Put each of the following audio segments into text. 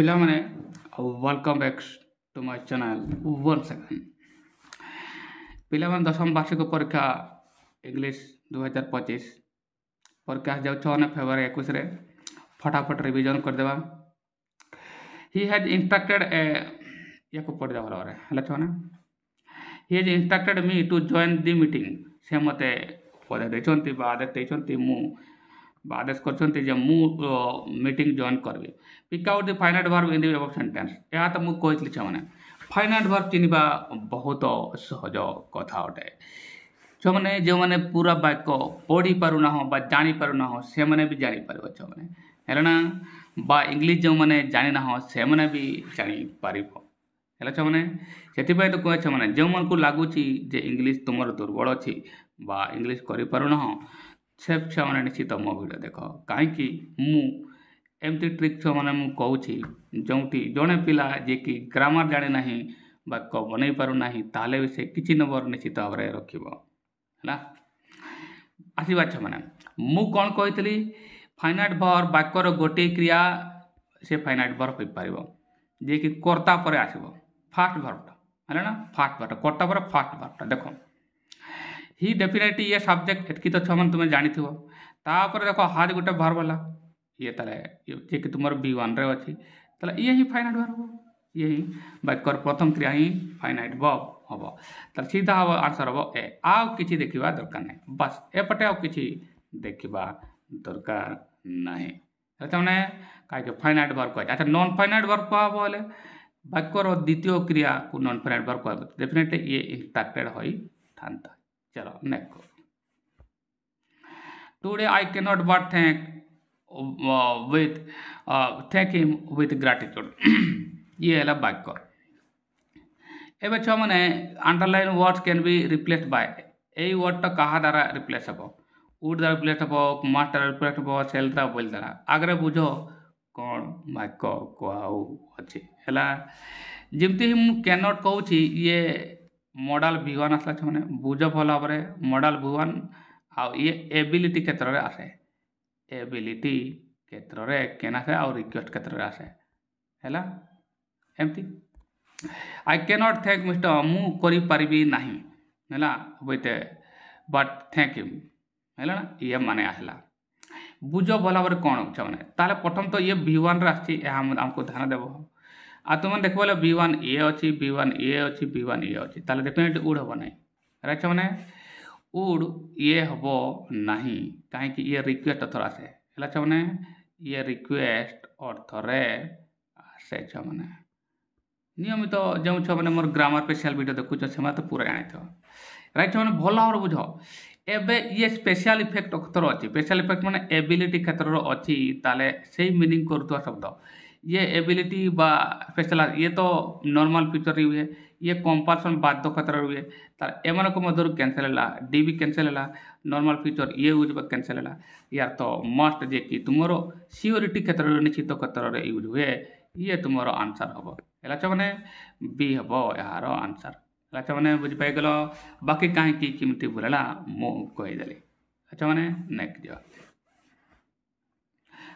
ପିଲାମାନେ welcome back to my channel once again। ପିଲାମାନେ ଦଶମ ବାର୍ଷିକ ପରୀକ୍ଷା ଇଂଲିଶ 2025 ପରୀକ୍ଷା ଯାଉଛମାନେ ଫେବୃଆରୀ 21ରେ ଫଟାଫଟ ରିଭିଜନ୍ କରିଦେବା। ହି ହାଜ୍ ଇନଷ୍ଟ୍ରକ୍ଟେଡ୍ ୟାକୁ ପଢ଼ିଦେବା ଭଲ ଭାବରେ ହେଲା ଛୁଆମାନେ। ହି ହାଜ୍ ଇନଷ୍ଟ୍ରକ୍ଟେଡ୍ ମି ଟୁ ଜଏନ୍ ଦି ମିଟିଂ। ସେ ମୋତେ ପଦେ ଦେଇଛନ୍ତି ବା ଆଦେଶ ଦେଇଛନ୍ତି ଆଦେଶ କରିଛନ୍ତି ଯେ ମୁଁ ମିଟିଂ ଜଏନ୍ କରିବି। Pick out the finite verb in the above sentence. ଏହା ତ ମୁଁ କହିଥିଲି ଛୁଆମାନେ ଫାଇନାଇଟ୍ ଭର୍ବ ଚିହ୍ନିବା ବହୁତ ସହଜ କଥା ଅଟେ। ଛୁଆମାନେ ଯେଉଁମାନେ ପୁରା ବାକ୍ୟ ପଢ଼ି ପାରୁନାହଁ ବା ଜାଣିପାରୁନାହଁ ସେମାନେ ବି ଜାଣିପାରିବ ଛୁଆମାନେ ହେଲା ନା। ବା ଇଂଲିଶ ଯେଉଁମାନେ ଜାଣିନାହଁ ସେମାନେ ବି ଜାଣିପାରିବ ହେଲା ଛୁଆମାନେ। ସେଥିପାଇଁ ତ କୁହେ ଛୁଆମାନେ ଯେଉଁମାନଙ୍କୁ ଲାଗୁଛି ଯେ ଇଂଲିଶ ତୁମର ଦୁର୍ବଳ ଅଛି ବା ଇଂଲିଶ କରିପାରୁନାହଁ ସେ ଛୁଆମାନେ ନିଶ୍ଚିତ ମୋ ଭିଡ଼ିଓ ଦେଖ। କାହିଁକି ମୁଁ ଏମିତି ଟ୍ରିକ୍ ଛୁଆମାନେ ମୁଁ କହୁଛି ଯେଉଁଠି ଜଣେ ପିଲା ଯିଏକି ଗ୍ରାମାର ଜାଣେ ନାହିଁ ବାକ୍ୟ ବନେଇ ପାରୁନାହିଁ ତାହେଲେ ବି ସେ କିଛି ନମ୍ବର ନିଶ୍ଚିତ ଭାବରେ ରଖିବ ହେଲା। ଆସିବା ଛୁଆମାନେ ମୁଁ କ'ଣ କହିଥିଲି ଫାଇନାଇଟ୍ ଭର୍ବ ବାକ୍ୟର ଗୋଟିଏ କ୍ରିୟା ସେ ଫାଇନାଇଟ୍ ଭର୍ବ ହୋଇପାରିବ ଯିଏକି କର୍ତ୍ତା ପରେ ଆସିବ ଫାଷ୍ଟ ଭର୍ବଟା ହେଲା ନା। ଫାଷ୍ଟ ଭର୍ବଟା କର୍ତ୍ତା ପରେ ଫାଷ୍ଟ ଭର୍ବଟା ଦେଖ ହି ଡେଫିନେଟଲି ଇଏ ସବଜେକ୍ଟ ଏତିକି ତ ଛୁଆମାନେ ତୁମେ ଜାଣିଥିବ। ତାପରେ ଦେଖ ହାଜ୍ ଗୋଟେ ଭର୍ବ ହେଲା ଇଏ ତାହେଲେ ଯିଏକି ତୁମର B1ରେ ଅଛି ତାହେଲେ ଇଏ ହିଁ ଫାଇନାଇଟ୍ ଭର୍ବ ହେବ। ଇଏ ହିଁ ବାକ୍ୟର ପ୍ରଥମ କ୍ରିୟା ହିଁ ଫାଇନାଇଟ୍ ଭର୍ବ ହେବ। ତାହେଲେ ସିଧା ହେବ ଆନ୍ସର୍ ହେବ ଏ। ଆଉ କିଛି ଦେଖିବା ଦରକାର ନାହିଁ ବାସ୍ ଏପଟେ ଆଉ କିଛି ଦେଖିବା ଦରକାର ନାହିଁ ତାମାନେ କାହିଁକି ଫାଇନାଇଟ୍ ଭର୍ବ କୁହାଯାଏ। ଆଚ୍ଛା ନନ୍ ଫାଇନାଇଟ୍ ଭର୍ବ କୁହାହେବ ହେଲେ ବାକ୍ୟର ଦ୍ୱିତୀୟ କ୍ରିୟାକୁ ନନ୍ ଫାଇନାଇଟ୍ ଭର୍ବ କୁହାଯିବ। ଡେଫିନେଟଲି ଇଏ ଇନଷ୍ଟ୍ରକ୍ଟେଡ୍ ହୋଇଥାନ୍ତା। चलो next today I cannot but thank him with gratitude ये है वाक्य। एवं छुआ मैंने underline words can be replaced by यही वर्डटा क्या द्वारा रिप्लेस हे वुड द्वारा रिप्लेस हे मास द्वारा रिप्लेस हे सेल द्वारा बोल द्वारा आगे बुझ कौन वाक्य कहुच्छी है जमती ही मुझे कैनॉट कहूँ ये मॉडल V1 आसला छुआने बुझ भल भाव मॉडल V1 आउ ये एबिलिटी क्षेत्र में आसे एबिलिटी क्षेत्र में केन आसे और रिक्वेस्ट क्षेत्र में आसे है एमती आई कैनॉट थैंक मिस्टर मु करी पारिबी नहीं है विथ बट थैंक यू है ना ये माने आसला बुझ भल भाव कौन छुआने ताले प्रथम तो ये V1 रे आछि हमको ध्यान देव आ तुम देख बोले B1 ए अच्छी B1 ए अच्छी B1 ए अच्छी ताले डेफिनेटली उड हम ना राइट मैंने उड ये हम नहीं कहीं ये रिक्वेस्ट अर्थर आसे है मैंने ये रिक्वेस्ट अर्थरे आसे मैंने नियमित जो छुआ मैंने मोर ग्रामर स्पेशल वीडियो देखुच से तो पूरा जानी राइट मैंने भल भाव बुझ एबे ये स्पेशल इफेक्ट अर्थर अच्छी स्पेशल इफेक्ट मैंने एबिलिटी क्षेत्र अच्छी ताले से मीनिंग करुवा शब्द ये एबिलिटी बा स्पेशल ये तो नॉर्मल फीचर हुए ये कंपल्सन बाध्य क्षेत्र हुए तार एम को मध्य कैंसल है डी भी कैंसल है नॉर्मल फीचर ये यूज कैंसल है यार तो मस्ट जे कि तुम सियोरिटी क्षेत्र निश्चित क्षेत्र में यूज हुए ये तुम आंसर हम है मैंने बी हम यार आंसर है मैंने बुझीपाइगल बाकी कहीं किमती बुलेला मुदेली अच्छा मैंने नेक्स्ट जा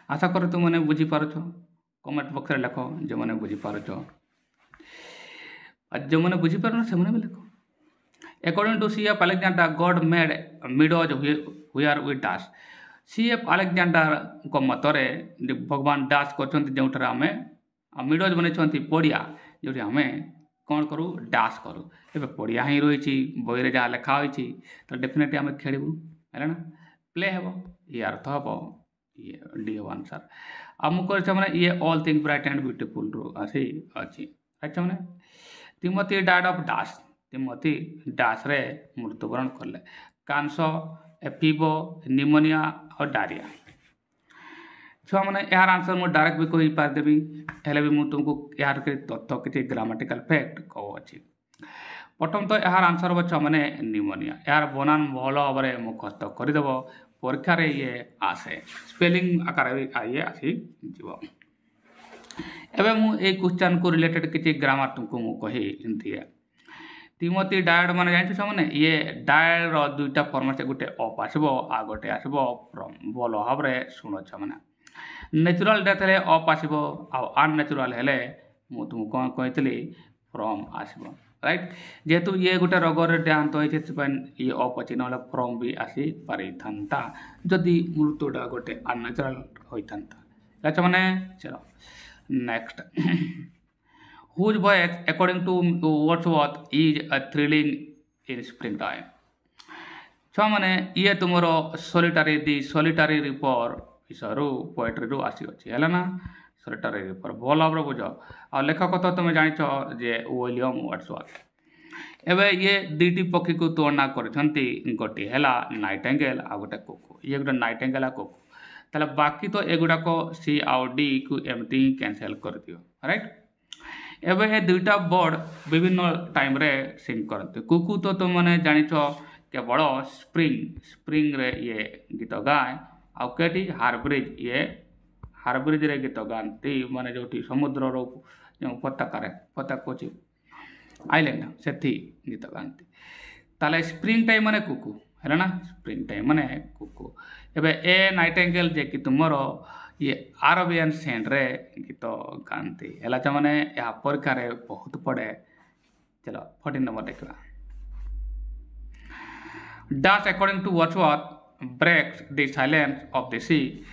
आशा कर तुमने बुझीपार कमेंट बॉक्स में लिख जो मैंने बुझीपार जो मैंने बुझीपार से भी लिख according to C.F. Alexander God made meadows where we dash C.F. Alexander को मतरे भगवान डाश कर जो आम मिडोज बन पड़िया जो आम कौन करूँ डाश करूँ ए पड़िया ही रही बही जहाँ लिखाई तो डेफिनेटली आम खेलू है ना प्ले हे ये अर्थ हम ये डी हम आंसर आमुक मैंने ये all thing bright and beautiful रू आसी अच्छी अच्छा मैंने Timothy died of dash Timothy dash रे मृत्युवरण कले कैंसर एफिबो निमोनिया और डायरिया छुआ मैंने यार आंसर मुझे डायरेक्ट भी कही पारदेवी हेले भी मुझे तुमको यार के तथ्य किसी ग्रामेटिकल फैक्ट कहूँ प्रथम तो यार आंसर हम छुआ मैंने निमोनिया यार बनान भल भाव में मुखस्त करदेव परीक्षा रे ये आसे स्पेलिंग आकार ये आसी जीव एवं मुझे क्वेश्चन को रिलेटेड किसी ग्रामर तुमको मु कही दिए तिमोथी डायड माने जानछ मैंने ये डायड दुईटा फॉर्मेट गोटे अप आसब आ गोटे आसब फ्रॉम भल भाव में शुण मैंने नेचुराल डेथ हेले अप आसीबो आ अननेचुराल हेले मु तुमको कोन कहतली फ्रॉम आसीबो राइट जेहेतु ये गोटे रोगर देहांत होइछे सेपन ये अप अछि नले फ्रॉम भी आसी पारि थांता जदि मृत्युटा गोटे अननेचुराल होई थांता अच्छा माने चलो next whose voice according to Wordsworth is a thrilling in springtime छुआ माने ये तुमरो सोलिटारी दी सोलिटारी रिपर विषयरू पोएट्री रू आसी अछि हैला ना सोलिटारी रिपर भल भाବରେ बुझ आ लेखक तो तुम जानिछ जे विलियम वर्ड्सवर्थ एबे ये दुईटी पक्षी को तुलना करछंती गोटी हैला नाइटिंगेल आ गोटे कुकु ये गोटे नाइटिंगेल आ कुकु ताले बाकी तो एगुडा को सी आउ डी को एमटी कैंसिल कर दियो राइट एबे ए दुईटा बर्ड विभिन्न टाइम रे सिंग करते कुकु तो तुम माने जानिछ केवल स्प्रिंग रे ये गीत गाए आ केटी हार्ब्रिज ये हार्ब्रिज रे गीत गाती माने जोटी समुद्र रो जो पताका अछि आइलैंड सेठी गीत गाती ताले स्प्रिंग टाइम माने कुकु हैला ना स्प्रिंग टाइम माने कुकु एबे ए नाइटिंगेल जे कि तुमरो ये अरबियन सेंट रे गीत गाती हैला छ माने या परीक्षा रे बहुत पड़े चलो 14 नंबर देखला Thus, according to Wordsworth, breaks the silence of the sea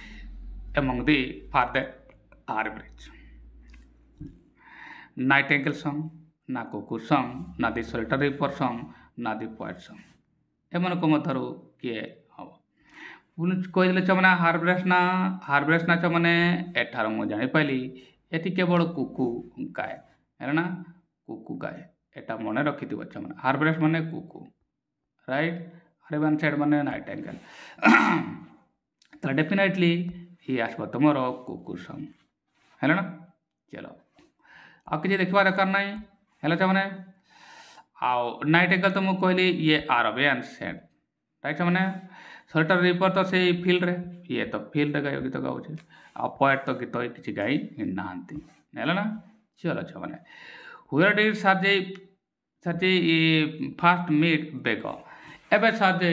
among the farther arbridge. Nightingale song, na cuckoo song, na the solitary bird song, na the poet song. एमनको मधरु किए हब पुन कहले छ माने हार्ब्रेस्ट ना छ माने एठार मु जानि पाइली एति केवल कुकु गाए है ना कुकु गाए एटा मने रखिथिबो छ माने हार्ब्रेस्ट माने कुकु राइट अरेबियन साइड माने नाइटिंगेल तो डेफिनेटली ये आसबो तुमरो कुकु सॉन्ग हैला ना चलो आ कि देखबा दरकार नै हैला छ माने आ नाइटिंगेल तो मु कहली ये अरेबियन साइड राइट छ माने सोल्टर रिपर तो से फील्ड रे ये तो फील्ड रे गीत गाउ छे आ पोएट तो गीत किछि गाई नांती हैला ना चलो छ माने वेयर डिड साजे फास्ट मीट बेगर एबे साजे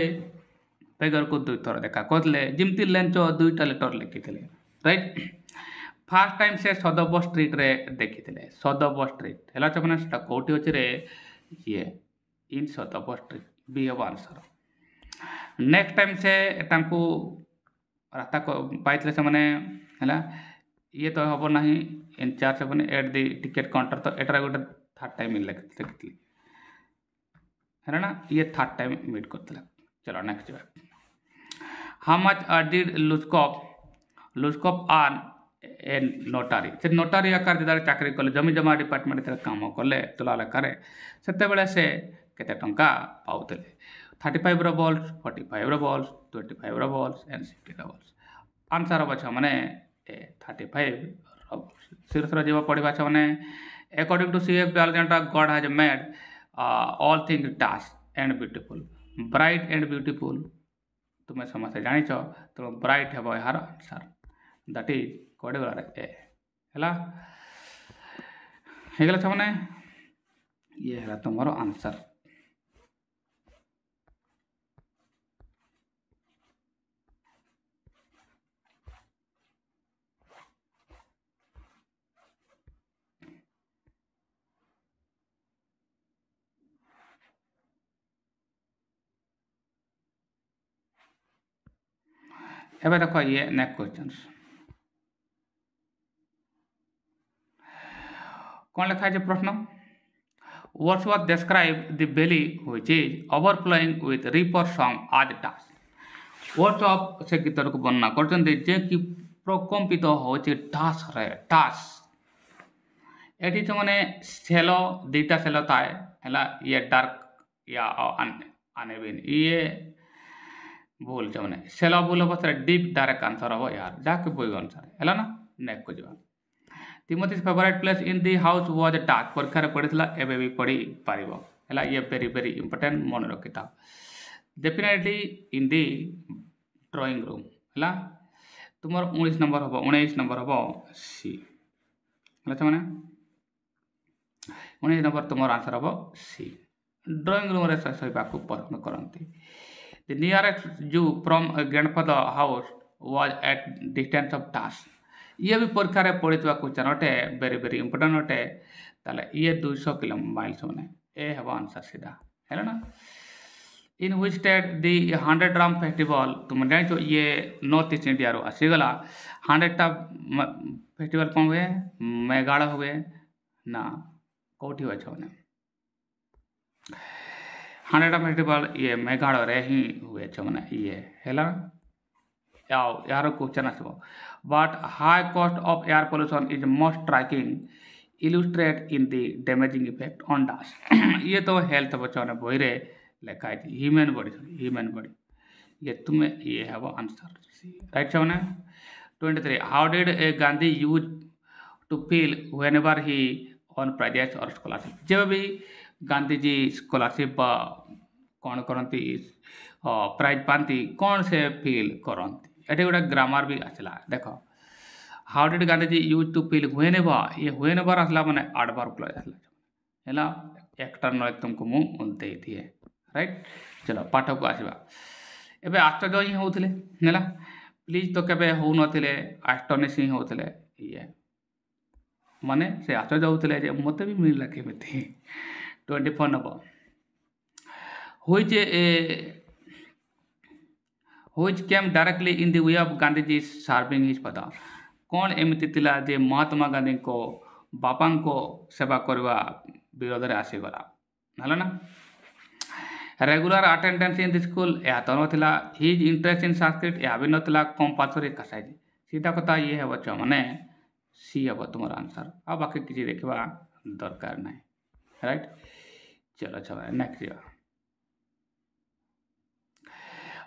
बेगर को दुई थर देखा कहले जिमती लेंच दुईटा लेटर लिखिथिले राइट फास्ट टाइम से सदब स्ट्रीट रे देखिथिले सदब स्ट्रीट हैला छ माने सेटा कोठी अछि रे ये इन सदब स्ट्रीट बी हब आंसर नेक्स्ट टाइम से तांको रास्ता को पाइतले से माने हैला ये तो हबो नाही इन चार्ज से माने एट द टिकट काउंटर तो एटरा गोटे थर्ड टाइम लिखिथिले है ना ये थर्ड टाइम मीट करते चलो नेक्स्ट हाउ मच डिड लुस्कॉप आर्न ए नोटारी से नोटारी आकार जेदारे चाकरी कले जमी जमा डिपार्टमेंट तेरे काम कले तुला लेखारे सेते बेले से केते टंका पाउतले 35 रो बॉल्स 45 रो बॉल्स 25 रो बॉल्स एंड 60 रो बॉल्स आंसर अब छ माने 35 रो सिरस रो जेबा पढिबा छ माने according to CF Alexander God has made all things dark and beautiful bright and beautiful तुम्हें समझे जानी छो तो ब्राइट है यार आंसर दैट इज कोडे वाला ए हैला हेगला छ माने ये हैला तुम्हारो आंसर एबे देखो ये नेक्स्ट क्वेश्चन कौन लिखा है प्रश्न Wordsworth describe the belly which is overflowing with reaper song as task Wordsworth से गीतर को वर्णना करछन जे कि प्रकम्पित होचे टास रे टास एठी छ माने सेलो दुईटा सेलो थाए हैला ये डार्क या अनएवन ये भूल छ माने सेलो भूल बस डीप डायरेक्ट आंसर हो यार जाके बोई आंसर हैला ना नेक्स्ट को जवाब Timothy's favourite place in the house was टास्क परीक्षा रे पढितला एबे भी पढी पारिबो हैला ये वेरी इंपोर्टेंट मन रखिता definitely in the drawing room हैला तुमर 19 नंबर हबो सी हैला छ माने 19 नंबर तुमर आंसर हबो सी ड्राइंग रूम रे सहिबा को प्रश्न करंती The nearest Jew from a grandfather house was at distance of task. ये भी परीक्षा रे पड़ीथवा क्वेश्चन अटे वेरी वेरी इंपोर्टेंट अटे ताले ये 200 किलो माइल्स होने ए हेबो आंसर सीधा है ना in which state the 100 drum festival तुम जान ये नॉर्थ ईस्ट इंडिया रो आसीगला 100 टा फेस्टिवल कौन हुए मेघालय हुए ना कोठी हो छने 100 टा फेस्टिवल ये मेघालय रे ही हुए छने ये हैला याओ यार क्वेश्चन आसबो but high cost of air pollution is most striking illustrate in the damaging effect on dust ये तो हेल्थ बचाने बही रे लेखा है ह्यूमन बॉडी ये तुम्हें ये है वो आंसर राइट छने 23 how did a Gandhi use to feel whenever he won prizes और स्कॉलरशिप जब भी गांधी जी स्कॉलरशिप कौन करती प्राइज पाती कौन से फील करती एटे गोटे ग्रामर भी आसला देख how did Gandhi ji use to feel whenever ये व्हेनेवर आसला माने एडवर्ब क्लॉज आसला एक्सटर्नल तुमको मुझे देती है राइट चलो पाठ को आसवा एबे आश्चर्य ही होते है प्लीज तो केबे हो नथिले आस्टनिश ही होते ये माने से आश्चर्य होते जे मते भी मिलला केमिति 24 number which came directly in the way of Gandhi serving his father कौन एमती थिला जे महात्मा गांधी को बापा को सेवा करवा विरोध रे आसीगला हला ना regular attendance in the school या तो नथिला हिज इंटरेस्ट इन संस्कृत या भी नथिला कंपल्सरी कसाई सीधा कथा ये है बच्चा माने सी है तुम्हारा आंसर अब बाकी किसी देखबा दरकार नहीं राइट चलो चलो next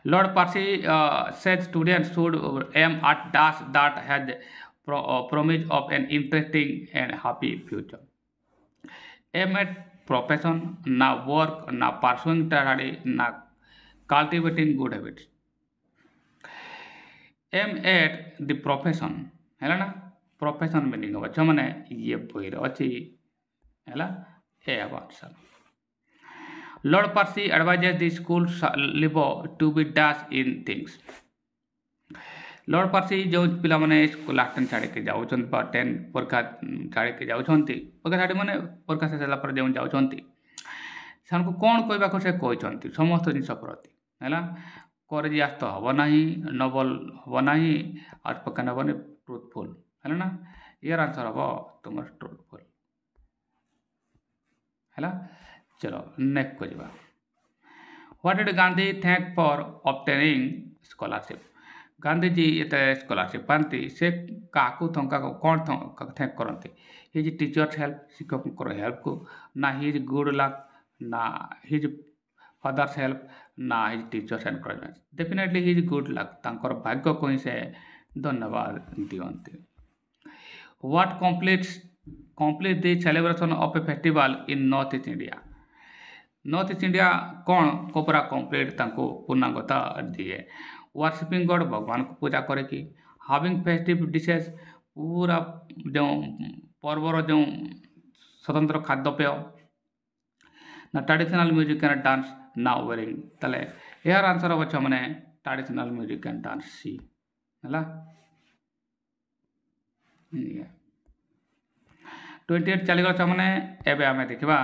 Lord Percy said students should aim at tasks that had promise of an interesting and happy future. Aim at profession, na work, na pursuing study, na cultivating good habits. Aim at the profession, है ना? Profession meaning of अच्छा मने ये बोल अच्छी है ना? ये आवाज़ Lord Percy advises the school leaver to be dash in things. Lord Percy जो पिला माने स्कूल लास्ट छाड़ी के जाउछन पर 10 परीक्षा छाड़ी के जाउछंती परीक्षा छाड़ी माने परीक्षा से चला पर जेउ जाउछंती सान को कोन कहबा को से कहछंती समस्त जिंस प्रति हैला करेजी आस्त हबो नाही नोबल हबो नाही आज पक्का नबने ट्रूथफुल हैला ना यार आंसर हबो तुमर ट्रूथफुल हैला चलो नेक्स्ट को जवा what did Gandhi thank for obtaining scholarship Gandhi ji ये स्कॉलरशिप पाती से काकू थंका को कौन थैंक करती हिज टीचर्स हेल्प शिक्षक को हेल्प को ना हिज गुड लक ना हिज फादर्स हेल्प ना his teachers encouragement definitely his good luck तांकर भाग्य को ही से धन्यवाद दियंती what complete the celebration of a festival in north east India north east India कौन को पूरा कंप्लीट तांको पूर्णांगता दिए वर्शिपिंग गॉड भगवान को पूजा करे कि हाविंग फेस्टिव डिशेस पूरा जो पर्वर जो स्वतंत्र खाद्यपेय ना ट्रेडिशनल म्यूजिक एंड डांस ना वेयरिंग तले यार आंसर हम माने ट्रेडिशनल म्यूजिक एंड डांस सी हला 28 चली गला माने एबे हमें देखबा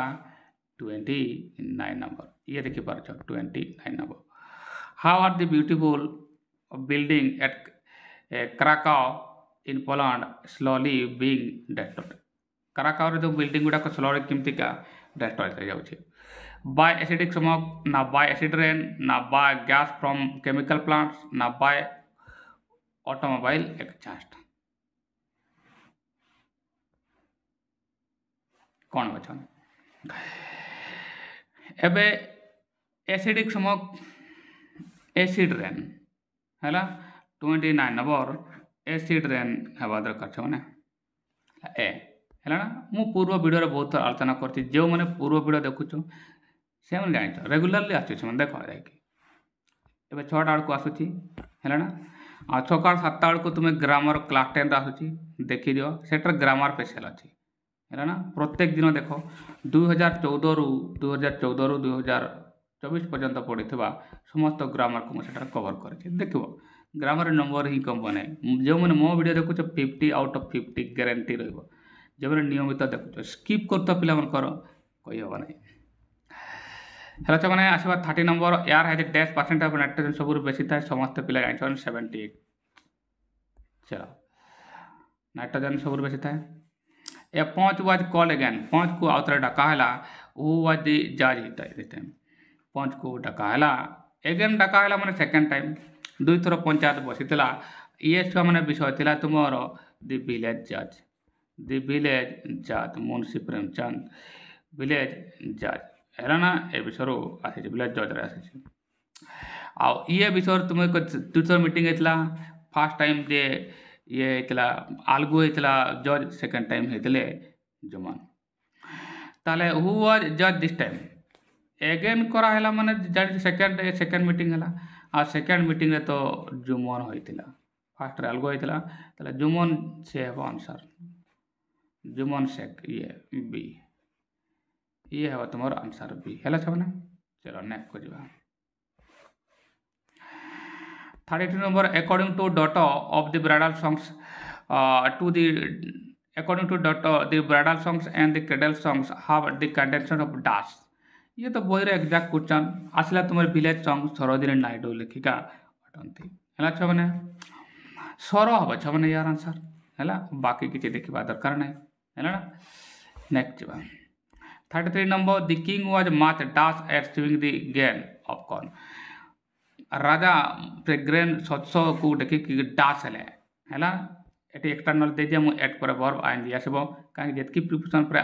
29 नंबर ये देखि पार 29 number how are the beautiful building at Krakow in Poland slowly being destroyed Krakow रे जो बिल्डिंग गुडा को स्लोली केमती का डिस्ट्रॉय हो जाउछे बाय एसिडिक स्मोक ना बाय एसिड रेन ना by gas from chemical plants ना बाय ऑटोमोबाइल एक्सहॉस्ट कौन बचन एबे एसिडिक स्मोक एसिड रेन हैला 29 नंबर एसिड रेन हवा दरकार छ माने ए हैला ना मु पूर्व वीडियो रे बहुत आलोचना करती जो माने पूर्व वीडियो देखुछ से मन जानि छ रेगुलरली आछे मन देखो रे कि एबे 6 टा को आसुची हैला ना आ 6 का 7 टा को तुमे ग्रामर क्लास 10 रा आसुची देखि दियो सेटर ग्रामर स्पेशल अछि है ना प्रत्येक दिन देख 2014 रु 2024 पर्यंत पढ़ी समस्त ग्रामर को मुझे कवर कर देखो ଗ୍ରାମର ନମ୍ବର ହିଁ କମ ନାହିଁ। ଯେଉଁମାନେ ମୋ ଭିଡ଼ିଓ ଦେଖୁଛ 50 ଆଉଟ୍ ଅଫ୍ 50 ଗ୍ୟାରେଣ୍ଟି ରହିବ। ଯେଉଁମାନେ ନିୟମିତ ଦେଖୁଛ ସ୍କିପ୍ କରୁଥିବା ପିଲାମାନଙ୍କର କହିହେବ ନାହିଁ। ହେଲା ଛୁଆମାନେ ଆସିବା 30 number air has dash percent of nitrogen ସବୁରୁ ବେଶୀ ଥାଏ ସମସ୍ତେ ପିଲା ଜାଣିଛନ୍ତି 78। चलो नाइट्रोजन सबुर बेसी थाए। ए 5 वाज कॉल अगेन 5 को आउथरे डका हैला हु वाज द जज हिट दिस टाइम 5 को डका हैला अगेन डका हैला माने सेकंड टाइम दुई थर पंचायत बसीला ये छुआ माने विषय थिला तुमर द विलेज जज मुंशी प्रेमचंद विलेज जज हैला ना ए विषय आसी विलेज जज रे आसी आ ये विषय तुम टीचर मीटिंग हेतला फर्स्ट टाइम दे ये हेतला आलगू हेतला जज सेकंड टाइम हेतले जुमान ताले हु वाज जज दिस टाइम अगेन करा हैला माने जज सेकंड मीटिंग हैला आ सेकंड मीटिंग रे तो जुमान होइतिला फर्स्ट रे आलगू हेतला ताले जुमान से है आंसर जुमान शेख ये बी ये है तुम्हारा आंसर बी हैला छबना। चलो नेक्स्ट को जीवा 32 number according to daughter of the bridal songs according to daughter the bridal songs and the cradle songs have the contention of dash। ये तो बोई रे एग्जैक्ट क्वेश्चन आसला तुम्हारे विलेज सॉन्ग सरोजिनी नायडू लेखिका अटंती हैला छ माने सरो हबो छ माने यार आंसर हैला बाकी किछि देखिबा दरकार नै हैला ना। नेक्स्ट बा 33 number the king was much dash at receiving the gain of corn। Raja grain शस्य को देखिक डास है ये एक्सटर्नाल दे दिया मुझे एड पर वर्ब आईएनजी आसब कहीं जितकी प्रिपोजिशन पर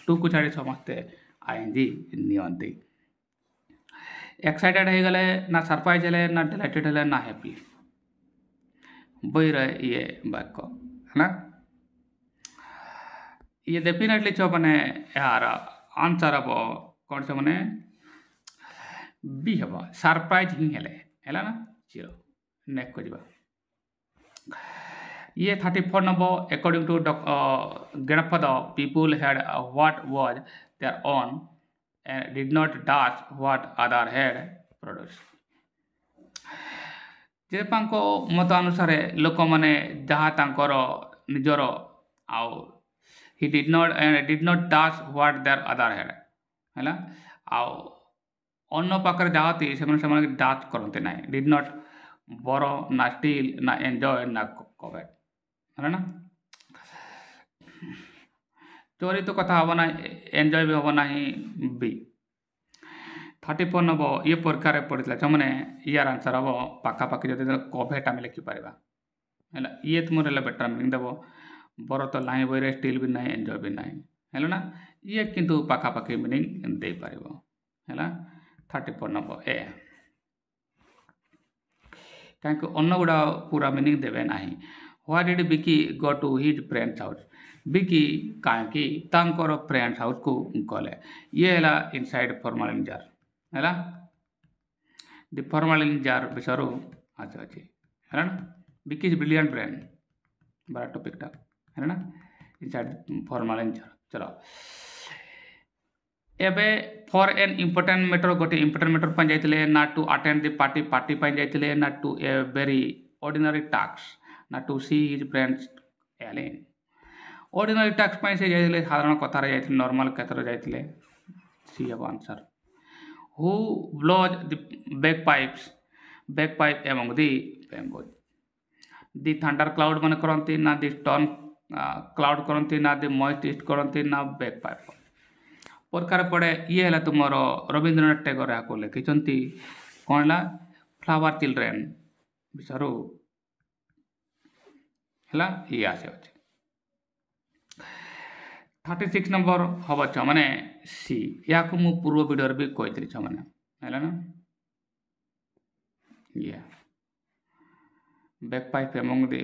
टू को छाड़ी समस्ते आईएनजी नियंती। एक्साइटेड हो गले ना सरप्राइज है ना डिलाइटेड है ना हैप्पी बही रहे ये वाक्य है ना। ये डेफिनेटली छो माने यार आंसर हम कौन से माने बी हम सरप्राइज ही है ना। चलो नेक्स्ट को जीवा ये 34 नंबर अकॉर्डिंग टू गणपद people had what was their own and did not dash what other had produce. जे पांको मत अनुसार लोक माने जहा तांकर निजर आउ ही did not dash what their other had हैला आउ अन्न पाखरे जाती से डाच करते ना डिड नॉट बर ना स्टील ना एंजॉय ना कवेट है ना। चोरी तो कथा हम ना एंजॉय भी हम ना बी 34 नंबर ये परीक्षा पड़ता जो मैंने यार आंसर हम पाखापाखि जो कवेट आम लिखिपर है ये तुम बेटर मीनिंग देव बर तो ना बही स्टील भी ना एंजॉय भी ना है ना ये किंतु पाखापाखि मीनिंग दे पार है 34 नंबर ए कहीं अन्न गुड़ा पूरा मीनिंग देवे ना। What did Biki go to his friend's house Biki कहीं तांकर फ्रेंड्स हाउस को गले ये है इनसाइड फॉर्मालिन जार है द फॉर्मालिन जार विषय आज अच्छे है ना। बिकी इज ब्रिलियंट ब्रेन बड़ा टॉपिक टा है ना इनसाइड फॉर्मालिन जार। चलो एबे फॉर एन इम्पोर्टेंट मैटर गोटे इम्पोर्टेंट मैटर पर जाइए ना टू अटेंड द पार्टी पर जाइए ना to a very ordinary task ना टू सी हिज फ्रेंड्स एलिन ऑर्डिनरी टास्क पर से जाइए साधारण कथार जाइए नॉर्मल कथार जाइए सी हम answer. Who blows the bagpipe among the bamboos the thunder cloud मन करती ना दी स्टॉर्म क्लाउड करती ना दी मॉइस्ट ईस्ट करती ना बैकपाइप प्रकार पड़े ये है तुम रवींद्रनाथ टैगोर यहाँ लिखिं कौन है फ्लावर चिल्ड्रेन विषय है ये आसे अच्छे 36 नंबर हम छ मैंने सी या मु पूर्व वीडियो भी कही छ मैंने है ना ये बैकपाइप एमंग दी